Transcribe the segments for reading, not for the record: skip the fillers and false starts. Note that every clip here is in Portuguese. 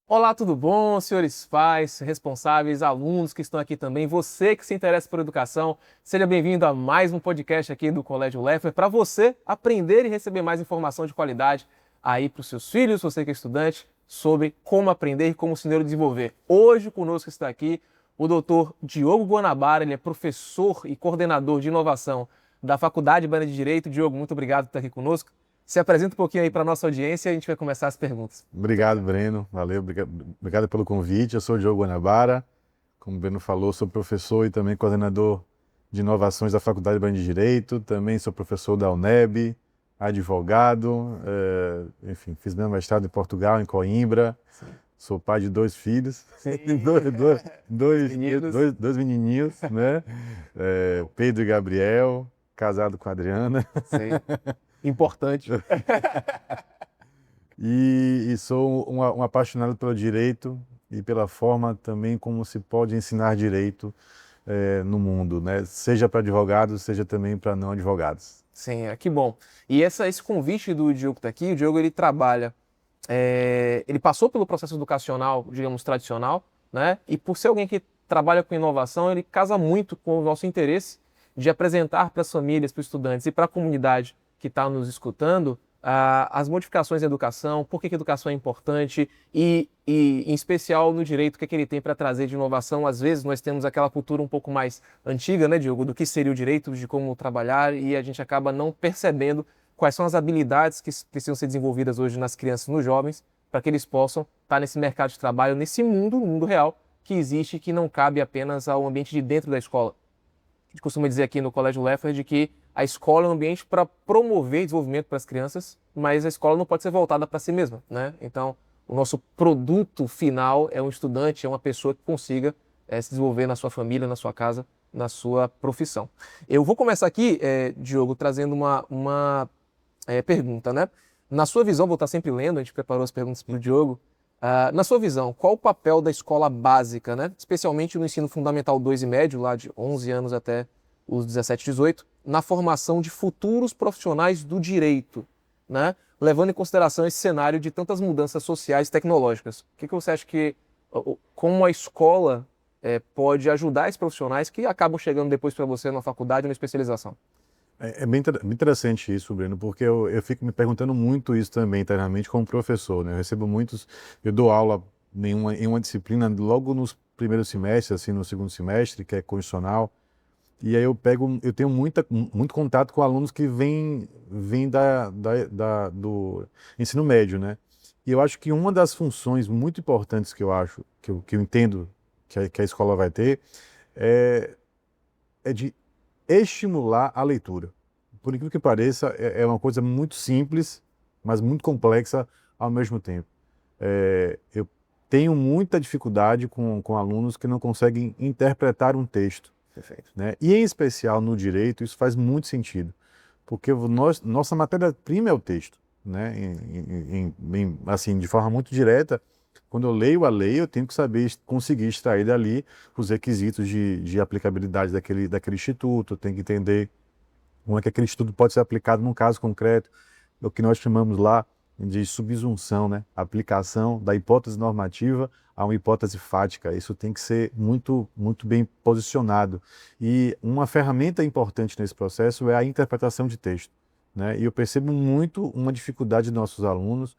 Olá, tudo bom, senhores pais, responsáveis, alunos que estão aqui também, você que se interessa por educação, seja bem-vindo a mais um podcast aqui do Colégio Leffer para você aprender e receber mais informação de qualidade aí para os seus filhos, você que é estudante, sobre como aprender e como se neurodesenvolver. Hoje conosco está aqui o Dr. Diogo Guanabara, ele é professor e coordenador de inovação da Faculdade Baiana de Direito. Diogo, muito obrigado por estar aqui conosco. Se apresenta um pouquinho aí para a nossa audiência e a gente vai começar as perguntas. Obrigado, Breno. Valeu, obrigado pelo convite. Eu sou o Diogo Guanabara. Como o Breno falou, sou professor e também coordenador de inovações da Faculdade Baiana de Direito. Também sou professor da UNEB, advogado. Enfim, fiz meu mestrado em Portugal, em Coimbra. Sim. Sou pai de dois filhos, Sim. Meninos. dois menininhos, né? Pedro e Gabriel, casado com a Adriana. Sim. Importante. E sou um apaixonado pelo direito e pela forma também como se pode ensinar direito no mundo, né? Seja para advogados, seja também para não advogados. Sim, que bom. E esse convite do Diogo que está aqui, o Diogo ele trabalha, ele passou pelo processo educacional, digamos, tradicional, né? E por ser alguém que trabalha com inovação, ele casa muito com o nosso interesse de apresentar para as famílias, para os estudantes e para a comunidade que está nos escutando as modificações da educação, por que a educação é importante e, em especial, no direito, o que ele tem para trazer de inovação. Às vezes nós temos aquela cultura um pouco mais antiga, né, Diogo, do que seria o direito, de como trabalhar, e a gente acaba não percebendo quais são as habilidades que precisam ser desenvolvidas hoje nas crianças e nos jovens para que eles possam estar nesse mercado de trabalho, nesse mundo, no mundo real, que existe, que não cabe apenas ao ambiente de dentro da escola. A gente costuma dizer aqui no Colégio Leffer de que a escola é um ambiente para promover desenvolvimento para as crianças, mas a escola não pode ser voltada para si mesma, né? Então, o nosso produto final é um estudante, é uma pessoa que consiga se desenvolver na sua família, na sua casa, na sua profissão. Eu vou começar aqui, Diogo, trazendo uma pergunta, né? Na sua visão, vou estar sempre lendo, a gente preparou as perguntas para o Diogo. Na sua visão, qual o papel da escola básica, né? Especialmente no ensino fundamental 2 e médio, lá de 11 anos até os 17, 18, na formação de futuros profissionais do direito, né? Levando em consideração esse cenário de tantas mudanças sociais e tecnológicas. O que você acha como a escola pode ajudar esses profissionais que acabam chegando depois para você na faculdade ou na especialização? É bem interessante isso, Breno, porque eu fico me perguntando muito isso também internamente como professor, né? Eu dou aula em uma disciplina logo nos primeiros semestres, assim, no segundo semestre, que é constitucional. E aí eu tenho muito contato com alunos que vêm do ensino médio, né? E eu acho que uma das funções muito importantes que eu acho, que eu entendo que a escola vai ter, é, é de estimular a leitura. Por incrível que pareça, é uma coisa muito simples, mas muito complexa ao mesmo tempo. Eu tenho muita dificuldade com alunos que não conseguem interpretar um texto, Perfeito. né? E em especial no direito, isso faz muito sentido, porque nossa matéria-prima é o texto, né? Assim, de forma muito direta, quando eu leio a lei, eu tenho que conseguir extrair dali os requisitos de aplicabilidade daquele instituto, eu tenho que entender como é que aquele instituto pode ser aplicado num caso concreto, o que nós chamamos lá de subsunção, né? Aplicação da hipótese normativa a uma hipótese fática. Isso tem que ser muito bem posicionado. E uma ferramenta importante nesse processo é a interpretação de texto, né? E eu percebo muito uma dificuldade de nossos alunos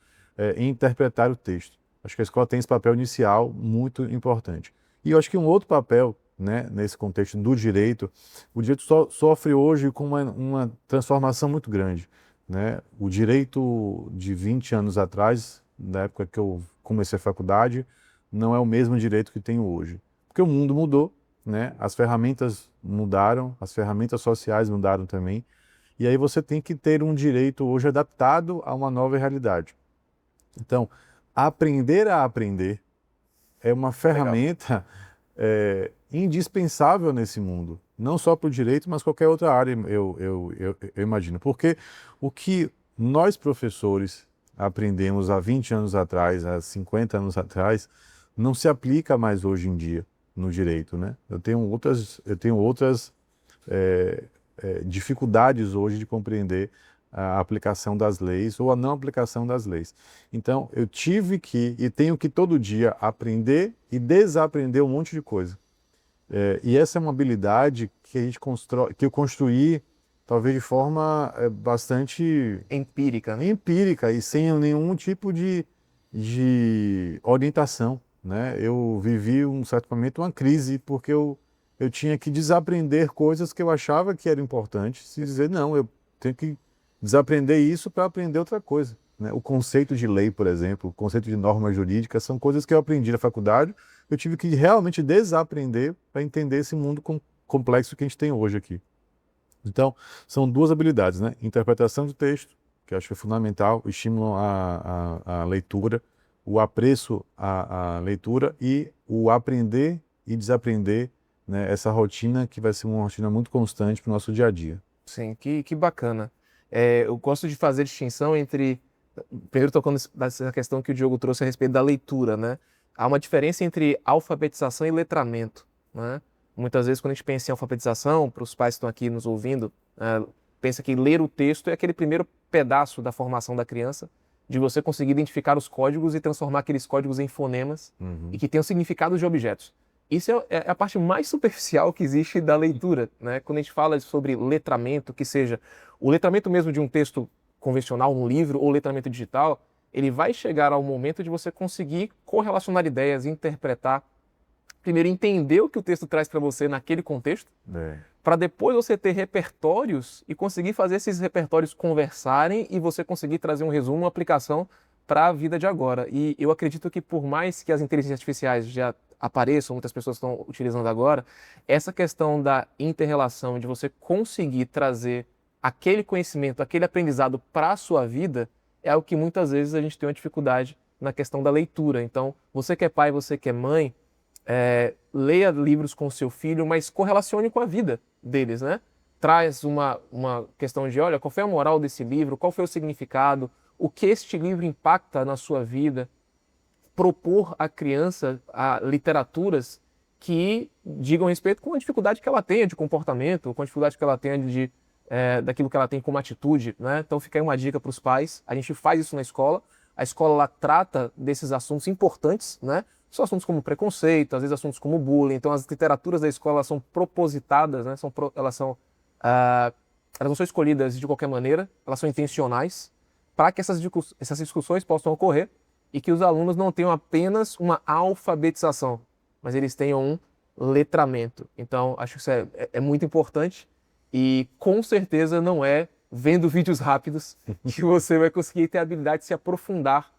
em interpretar o texto. Acho que a escola tem esse papel inicial muito importante. E eu acho que um outro papel, né, nesse contexto do direito, o direito sofre hoje com uma transformação muito grande, né? O direito de 20 anos atrás, na época que eu comecei a faculdade, não é o mesmo direito que tenho hoje. Porque o mundo mudou, né? As ferramentas mudaram, as ferramentas sociais mudaram também, e aí você tem que ter um direito hoje adaptado a uma nova realidade. Então, aprender a aprender é uma Legal. ferramenta indispensável nesse mundo. Não só para o direito, mas qualquer outra área, eu imagino. Porque o que nós, professores, aprendemos há 20 anos atrás, há 50 anos atrás, não se aplica mais hoje em dia no direito, né? Eu tenho outras dificuldades hoje de compreender a aplicação das leis ou a não aplicação das leis. Então, eu tive que e tenho que todo dia aprender e desaprender um monte de coisa. E essa é uma habilidade que a gente constrói, que eu construí talvez de forma bastante Empírica, né? empírica e sem nenhum tipo de orientação, né? Eu vivi um certo momento uma crise porque eu tinha que desaprender coisas que eu achava que eram importantes e dizer, não, eu tenho que desaprender isso para aprender outra coisa, né? O conceito de lei, por exemplo, o conceito de norma jurídica são coisas que eu aprendi na faculdade, eu tive que realmente desaprender para entender esse mundo complexo que a gente tem hoje aqui. Então, são duas habilidades, né? Interpretação de texto, que eu acho que é fundamental, o estímulo à leitura, o apreço à leitura e o aprender e desaprender, né? Essa rotina que vai ser uma rotina muito constante para o nosso dia a dia. Sim, que bacana. Eu gosto de fazer distinção entre, primeiro tocando nessa questão que o Diogo trouxe a respeito da leitura, né? Há uma diferença entre alfabetização e letramento, né? Muitas vezes quando a gente pensa em alfabetização, para os pais que estão aqui nos ouvindo, pensa que ler o texto é aquele primeiro pedaço da formação da criança, de você conseguir identificar os códigos e transformar aqueles códigos em fonemas e que tenham significados de objetos. Isso é a parte mais superficial que existe da leitura, né? Quando a gente fala sobre letramento, que seja o letramento mesmo de um texto convencional, um livro, ou letramento digital, ele vai chegar ao momento de você conseguir correlacionar ideias, interpretar, primeiro entender o que o texto traz para você naquele contexto, para depois você ter repertórios e conseguir fazer esses repertórios conversarem e você conseguir trazer um resumo, uma aplicação para a vida de agora. E eu acredito que por mais que as inteligências artificiais já apareçam, muitas pessoas estão utilizando agora, essa questão da inter-relação, de você conseguir trazer aquele conhecimento, aquele aprendizado para a sua vida, é algo que muitas vezes a gente tem uma dificuldade na questão da leitura. Então, você que é pai, você que é mãe, leia livros com o seu filho, mas correlacione com a vida deles, né? Traz uma questão de, olha, qual foi a moral desse livro, qual foi o significado, o que este livro impacta na sua vida, propor à criança literaturas que digam respeito com a dificuldade que ela tenha de comportamento, com a dificuldade que ela tenha daquilo que ela tem como atitude, né? Então fica aí uma dica para os pais, a gente faz isso na escola, a escola lá trata desses assuntos importantes, né? São assuntos como preconceito, às vezes assuntos como bullying, então as literaturas da escola são propositadas, né? Elas não são escolhidas de qualquer maneira, elas são intencionais para que essas discussões possam ocorrer e que os alunos não tenham apenas uma alfabetização, mas eles tenham um letramento. Então, acho que isso é muito importante e com certeza não é vendo vídeos rápidos que você vai conseguir ter a habilidade de se aprofundar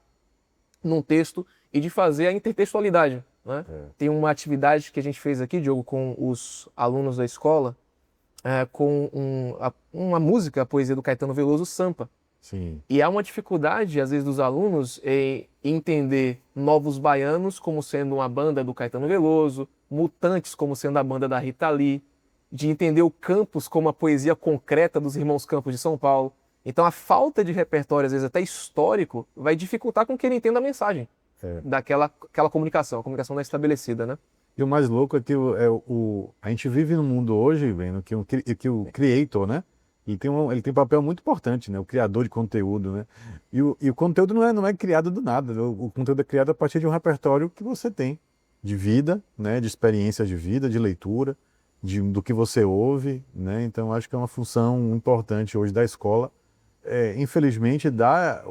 num texto e de fazer a intertextualidade, né? Tem uma atividade que a gente fez aqui, Diogo, com os alunos da escola, com uma música, a poesia do Caetano Veloso, Sampa. Sim. E há uma dificuldade, às vezes, dos alunos em entender Novos Baianos como sendo uma banda do Caetano Veloso, Mutantes como sendo a banda da Rita Lee, de entender o Campos como a poesia concreta dos Irmãos Campos de São Paulo. Então a falta de repertório, às vezes até histórico, vai dificultar com que ele entenda a mensagem daquela comunicação, a comunicação não é estabelecida, né? E o mais louco é que a gente vive num mundo hoje, vendo que o creator, né? Ele tem um papel muito importante, né? O criador de conteúdo, né? E o conteúdo não é criado do nada. O conteúdo é criado a partir de um repertório que você tem de vida, né? De experiências de vida, de leitura, do que você ouve, né? Então acho que é uma função importante hoje da escola. Infelizmente dá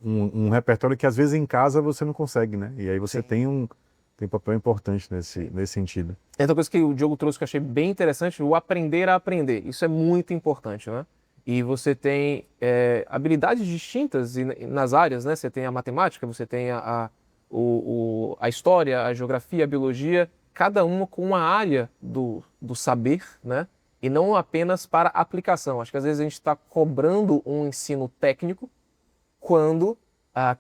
um repertório que às vezes em casa você não consegue, né? E aí você tem um papel importante nesse sentido. Outra coisa que o Diogo trouxe que eu achei bem interessante, o aprender a aprender. Isso é muito importante, né? E você tem habilidades distintas nas áreas, né? Você tem a matemática, você tem a história, a geografia, a biologia, cada uma com uma área do saber, né? E não apenas para aplicação. Acho que às vezes a gente está cobrando um ensino técnico quando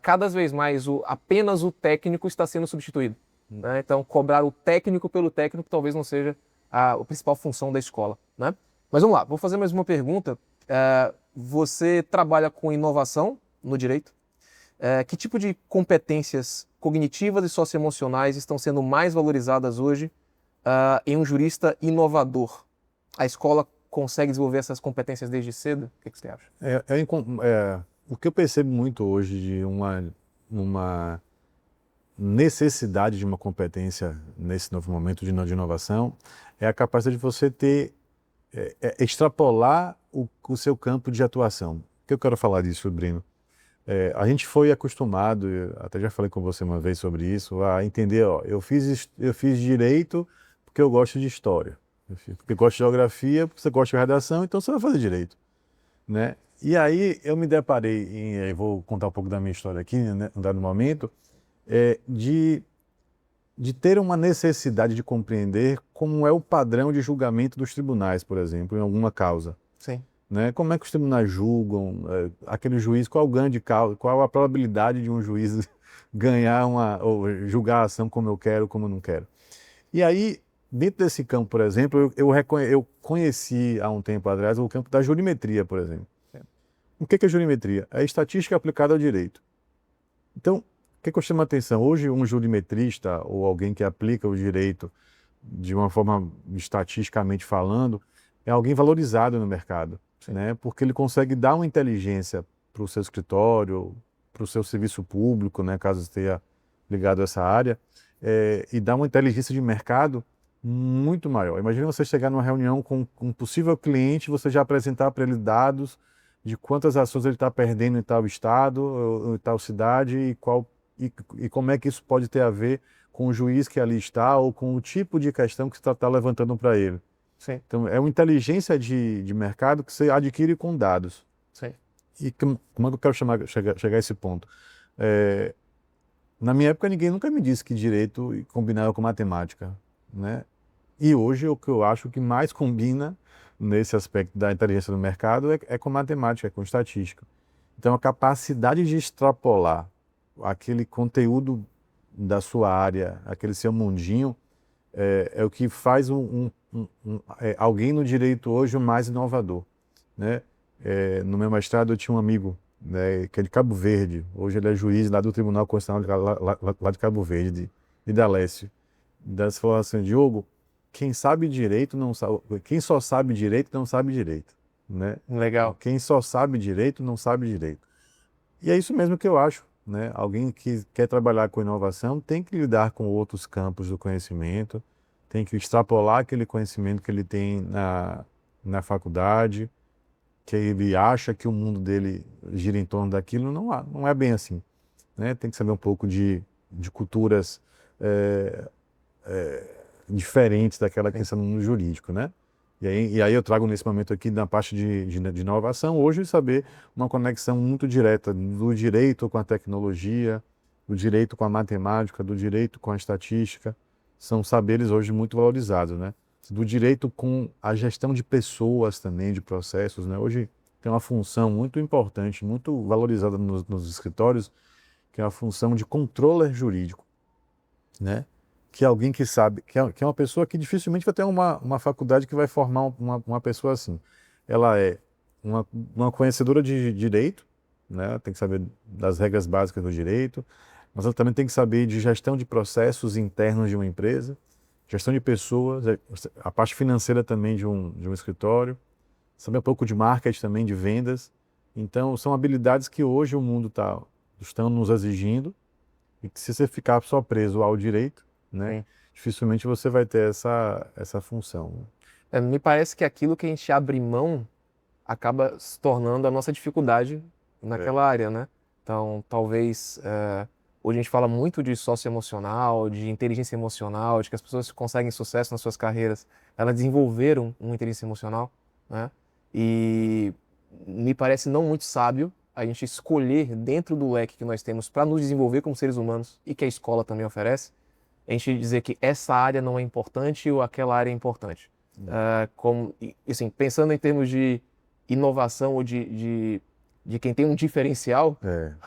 cada vez mais apenas o técnico está sendo substituído, né? Então, cobrar o técnico pelo técnico talvez não seja a principal função da escola, né? Mas vamos lá, vou fazer mais uma pergunta. Você trabalha com inovação no direito? Que tipo de competências cognitivas e socioemocionais estão sendo mais valorizadas hoje em um jurista inovador? A escola consegue desenvolver essas competências desde cedo? O que você acha? O que eu percebo muito hoje de uma necessidade de uma competência nesse novo momento de inovação é a capacidade de você extrapolar o seu campo de atuação. O que eu quero falar disso, Brino? A gente foi acostumado, eu até já falei com você uma vez sobre isso, a entender, ó, eu fiz direito porque eu gosto de história, porque eu gosto de geografia, porque você gosta de redação, então você vai fazer direito, né? E aí eu me deparei, eu vou contar um pouco da minha história aqui, né, num dado momento, de ter uma necessidade de compreender como é o padrão de julgamento dos tribunais, por exemplo, em alguma causa. Sim. Né? Como é que os tribunais julgam aquele juiz, qual o ganho de causa, qual a probabilidade de um juiz ganhar ou julgar a ação como eu quero, como eu não quero. E aí, dentro desse campo, por exemplo, eu conheci há um tempo atrás o campo da jurimetria, por exemplo. O que é jurimetria? É estatística aplicada ao direito. Então, o que eu chamo a atenção? Hoje, um jurimetrista ou alguém que aplica o direito de uma forma estatisticamente falando, é alguém valorizado no mercado. Né? Porque ele consegue dar uma inteligência para o seu escritório, para o seu serviço público, né? Caso esteja ligado a essa área, e dar uma inteligência de mercado muito maior. Imagina você chegar numa reunião com um possível cliente, você já apresentar para ele dados de quantas ações ele está perdendo em tal estado, ou em tal cidade, e como é que isso pode ter a ver com o juiz que ali está, ou com o tipo de questão que você está levantando para ele. Sim. Então, é uma inteligência de mercado que você adquire com dados. Sim. E como é que eu quero chegar a esse ponto? Na minha época, ninguém nunca me disse que direito combinava com matemática, né? E hoje, o que eu acho que mais combina nesse aspecto da inteligência do mercado é com matemática, é com estatística. Então, a capacidade de extrapolar aquele conteúdo da sua área, aquele seu mundinho, é o que faz alguém no direito hoje o mais inovador, né? No meu mestrado eu tinha um amigo, né, que é de Cabo Verde, hoje ele é juiz lá do Tribunal Constitucional lá de Cabo Verde, de Dalécio. Daí você falou assim, Diogo, quem sabe direito não sabe, quem só sabe direito não sabe direito, né? Legal. Quem só sabe direito não sabe direito. E é isso mesmo que eu acho, né? Alguém que quer trabalhar com inovação tem que lidar com outros campos do conhecimento, tem que extrapolar aquele conhecimento que ele tem na faculdade, que ele acha que o mundo dele gira em torno daquilo, não é bem assim, né? Tem que saber um pouco de culturas diferentes daquela que está no mundo jurídico, né? E aí eu trago nesse momento aqui na parte de inovação, hoje saber uma conexão muito direta do direito com a tecnologia, do direito com a matemática, do direito com a estatística, são saberes hoje muito valorizados, né? Do direito com a gestão de pessoas também, de processos, né? Hoje tem uma função muito importante, muito valorizada nos escritórios, que é a função de controller jurídico, né? Que é alguém que sabe, que é uma pessoa que dificilmente vai ter uma faculdade que vai formar uma pessoa assim. Ela é uma conhecedora de direito, né? Tem que saber das regras básicas do direito, mas ela também tem que saber de gestão de processos internos de uma empresa, gestão de pessoas, a parte financeira também de um escritório, saber um pouco de marketing também, de vendas. Então, são habilidades que hoje o mundo está nos exigindo e que se você ficar só preso ao direito, né, dificilmente você vai ter essa função. Me parece que aquilo que a gente abre mão acaba se tornando a nossa dificuldade naquela área, né? Então, talvez hoje a gente fala muito de socioemocional, de inteligência emocional, de que as pessoas conseguem sucesso nas suas carreiras, elas desenvolveram uma inteligência emocional, né? E me parece não muito sábio a gente escolher dentro do leque que nós temos para nos desenvolver como seres humanos e que a escola também oferece, a gente dizer que essa área não é importante ou aquela área é importante. Assim, pensando em termos de inovação ou de quem tem um diferencial,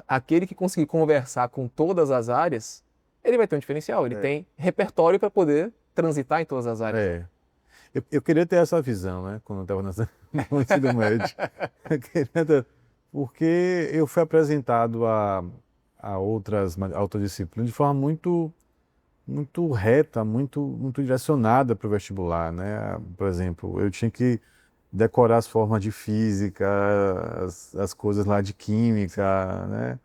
aquele que conseguir conversar com todas as áreas, ele vai ter um diferencial, ele tem repertório para poder transitar em todas as áreas. Eu queria ter essa visão, né, quando eu estava no ensino médio. Porque eu fui apresentado a outras disciplinas de forma muito reta, muito direcionada para o vestibular, né? Por exemplo, eu tinha que decorar as formas de física, as coisas lá de química, né?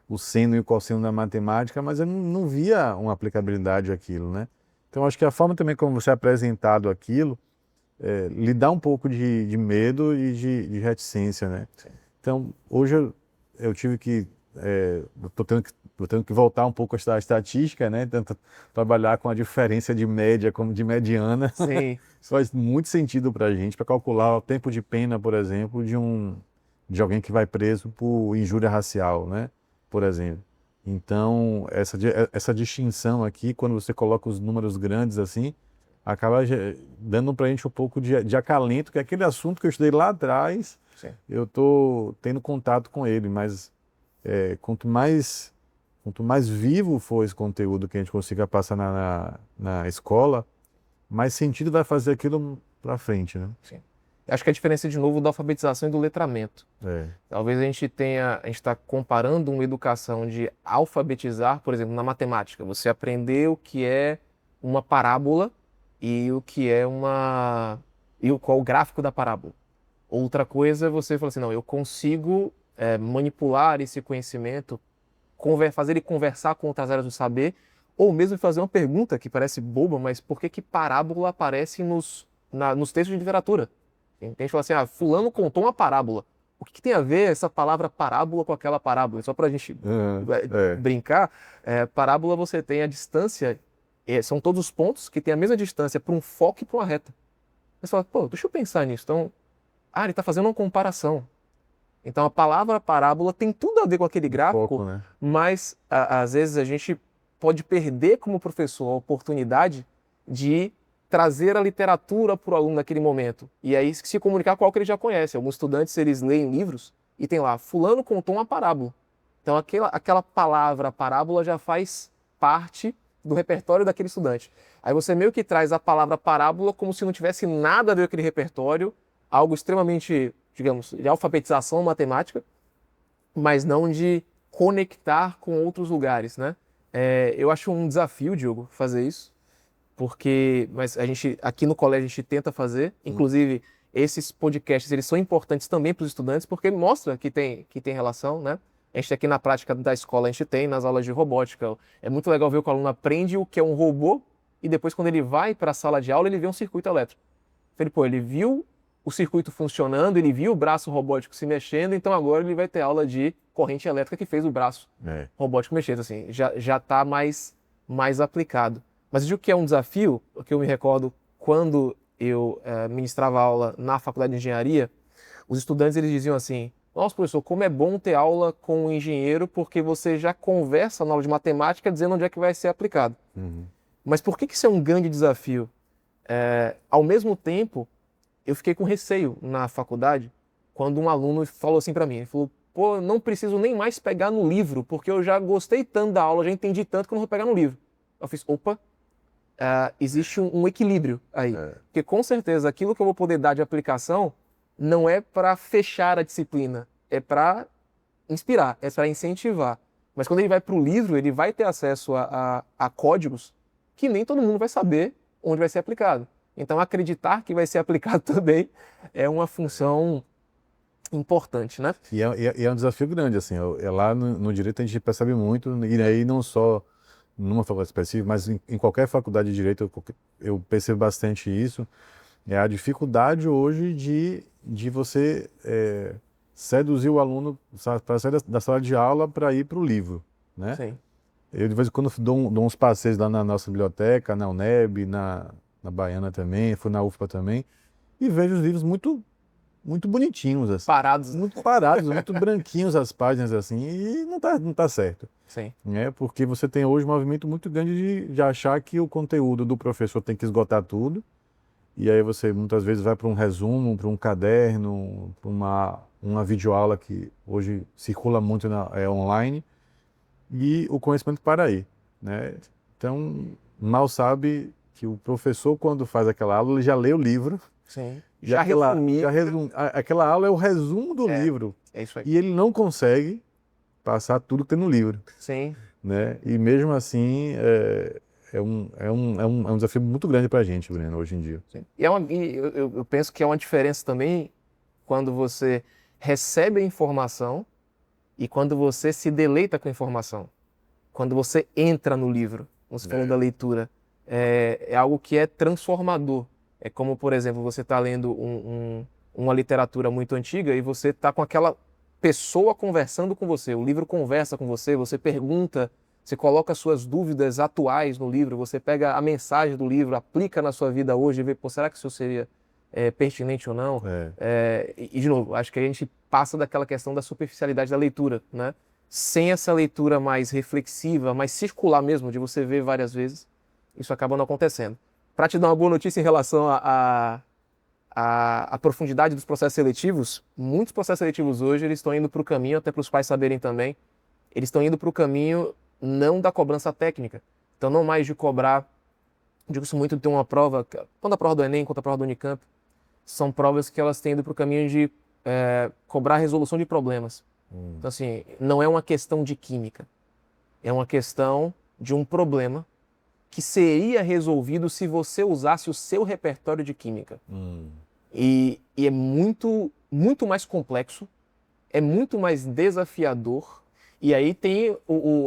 O seno e o cosseno da matemática, mas eu não via uma aplicabilidade àquilo, né? Então, acho que a forma também como você é apresentado aquilo lhe dá um pouco de medo e de reticência, né? Sim. Então, hoje eu tive que, eu tô tendo que voltar um pouco a estudar estatística, né? Tentar trabalhar com a diferença de média como de mediana. Sim. Isso faz muito sentido para a gente, para calcular o tempo de pena, por exemplo, de alguém que vai preso por injúria racial, né? Por exemplo. Então, essa distinção aqui, quando você coloca os números grandes assim, acaba dando para a gente um pouco de acalento, que é aquele assunto que eu estudei lá atrás, Sim. eu estou tendo contato com ele, mas quanto mais vivo for esse conteúdo que a gente consiga passar na escola, mais sentido vai fazer aquilo para frente, né? Sim. Acho que a diferença é, de novo, da alfabetização e do letramento. É. Talvez a gente está comparando uma educação de alfabetizar, por exemplo, na matemática. Você aprender o que é uma parábola e o que é qual é o gráfico da parábola. Outra coisa é você falar assim, não, eu consigo manipular esse conhecimento, fazer ele conversar com outras áreas do saber, ou mesmo fazer uma pergunta que parece boba, mas por que parábola aparece nos textos de literatura? Tem gente que fala assim, fulano contou uma parábola. O que tem a ver essa palavra parábola com aquela parábola? Só para a gente brincar, parábola você tem a distância, são todos os pontos que têm a mesma distância para um foco e para uma reta. Você fala, pô, deixa eu pensar nisso. Então, ele está fazendo uma comparação. Então a palavra parábola tem tudo a ver com aquele gráfico, Foco, né? mas às vezes a gente pode perder como professor a oportunidade de trazer a literatura para o aluno naquele momento. E aí se comunicar com algo que ele já conhece. Alguns estudantes, eles leem livros e tem lá, fulano contou uma parábola. Então aquela palavra parábola já faz parte do repertório daquele estudante. Aí você meio que traz a palavra parábola como se não tivesse nada a ver com aquele repertório, algo extremamente, digamos, de alfabetização matemática, mas não de conectar com outros lugares, né? Eu acho um desafio, Diogo, fazer isso, mas a gente, aqui no colégio, a gente tenta fazer, inclusive esses podcasts, eles são importantes também para os estudantes, porque mostra que tem relação, né? A gente aqui na prática da escola, a gente tem nas aulas de robótica, é muito legal ver que o aluno aprende o que é um robô, e depois quando ele vai para a sala de aula, ele vê um circuito elétrico. Então, ele viu o circuito funcionando, ele viu o braço robótico se mexendo, então agora ele vai ter aula de corrente elétrica que fez o braço robótico mexer. Então, assim, já está mais aplicado. Mas eu digo que é um desafio, porque eu me recordo quando eu ministrava aula na faculdade de engenharia, os estudantes eles diziam assim, nossa, professor, como é bom ter aula com um engenheiro, porque você já conversa na aula de matemática dizendo onde é que vai ser aplicado. Uhum. Mas por que isso é um grande desafio? Ao mesmo tempo, eu fiquei com receio na faculdade quando um aluno falou assim para mim, ele falou, pô, não preciso nem mais pegar no livro, porque eu já gostei tanto da aula, já entendi tanto que eu não vou pegar no livro. Eu fiz, opa, existe um equilíbrio aí. Porque com certeza aquilo que eu vou poder dar de aplicação não é para fechar a disciplina, é para inspirar, é para incentivar. Mas quando ele vai para o livro, ele vai ter acesso a códigos que nem todo mundo vai saber onde vai ser aplicado. Então acreditar que vai ser aplicado também é uma função importante, né? E é um desafio grande, assim, lá no direito a gente percebe muito, e aí não só numa faculdade específica, mas em qualquer faculdade de direito eu percebo bastante isso, é a dificuldade hoje de você seduzir o aluno para sair da sala de aula para ir para o livro, né? Sim. Eu de vez em quando dou uns passeios lá na nossa biblioteca, na UNEB, na Baiana também, fui na UFPA também, e vejo os livros muito bonitinhos, assim. Parados. Muito parados, muito branquinhos as páginas, assim, e não tá certo. Sim. Né? Porque você tem hoje um movimento muito grande de achar que o conteúdo do professor tem que esgotar tudo, e aí você muitas vezes vai para um resumo, para um caderno, para uma videoaula que hoje circula muito online, e o conhecimento para aí, né? Então, mal sabe que o professor, quando faz aquela aula, ele já lê o livro. Sim. Aquela aula é o resumo do livro. É isso aí. E ele não consegue passar tudo que tem no livro. Sim. Né? E mesmo assim, é um desafio muito grande para a gente, Breno, hoje em dia. Sim. Eu penso que é uma diferença também quando você recebe a informação e quando você se deleita com a informação. Quando você entra no livro, você falou da leitura, é algo que é transformador. É como, por exemplo, você está lendo uma literatura muito antiga e você está com aquela pessoa conversando com você. O livro conversa com você, você pergunta, você coloca suas dúvidas atuais no livro, você pega a mensagem do livro, aplica na sua vida hoje e vê, pô, será que isso seria pertinente ou não? E, de novo, acho que a gente passa daquela questão da superficialidade da leitura, né? Sem essa leitura mais reflexiva, mais circular mesmo, de você ver várias vezes, isso acaba não acontecendo. Para te dar uma boa notícia em relação à profundidade dos processos seletivos, muitos processos seletivos hoje eles estão indo para o caminho, até para os pais saberem também, eles estão indo para o caminho não da cobrança técnica. Então não mais de cobrar, digo isso muito de ter uma prova, tanto a prova do Enem quanto a prova do Unicamp, são provas que elas têm ido para o caminho de cobrar a resolução de problemas. Então, assim, não é uma questão de química. É uma questão de um problema que seria resolvido se você usasse o seu repertório de química. E é muito, muito mais complexo, é muito mais desafiador. E aí tem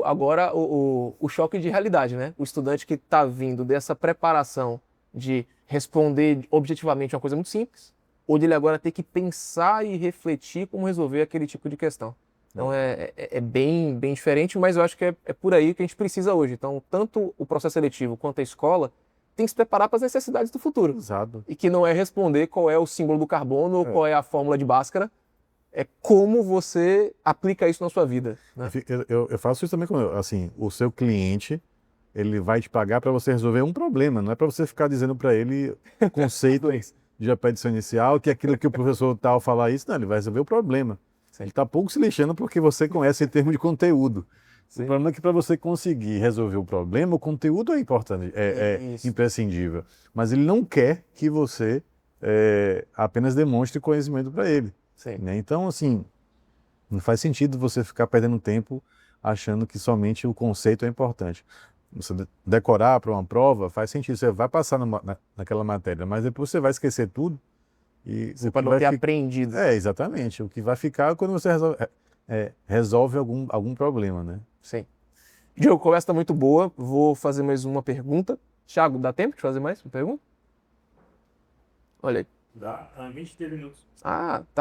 agora o choque de realidade, né? O estudante que está vindo dessa preparação de responder objetivamente uma coisa muito simples, ou dele agora ter que pensar e refletir como resolver aquele tipo de questão. Então é bem, bem diferente, mas eu acho que é por aí que a gente precisa hoje. Então, tanto o processo seletivo quanto a escola tem que se preparar para as necessidades do futuro. Exato. E que não é responder qual é o símbolo do carbono ou qual é a fórmula de Bhaskara, é como você aplica isso na sua vida. Né? Eu faço isso também com, assim, o seu cliente, ele vai te pagar para você resolver um problema, não é para você ficar dizendo para ele conceito de apetição inicial, que aquilo que o professor tal falar isso, não, ele vai resolver o problema. Sim. Ele está pouco se lixando porque você conhece em termos de conteúdo. Sim. O problema é que para você conseguir resolver o problema, o conteúdo é importante, é imprescindível. Mas ele não quer que você apenas demonstre conhecimento para ele. Né? Então, assim, não faz sentido você ficar perdendo tempo achando que somente o conceito é importante. Você decorar para uma prova faz sentido, você vai passar naquela matéria, mas depois você vai esquecer tudo. E você pode não ter aprendido. Exatamente. O que vai ficar quando você resolve algum problema, né? Sim. Diogo, a conversa está muito boa. Vou fazer mais uma pergunta. Thiago, dá tempo de fazer mais uma pergunta? Olha aí. Dá, 23 minutos. Ah, tá.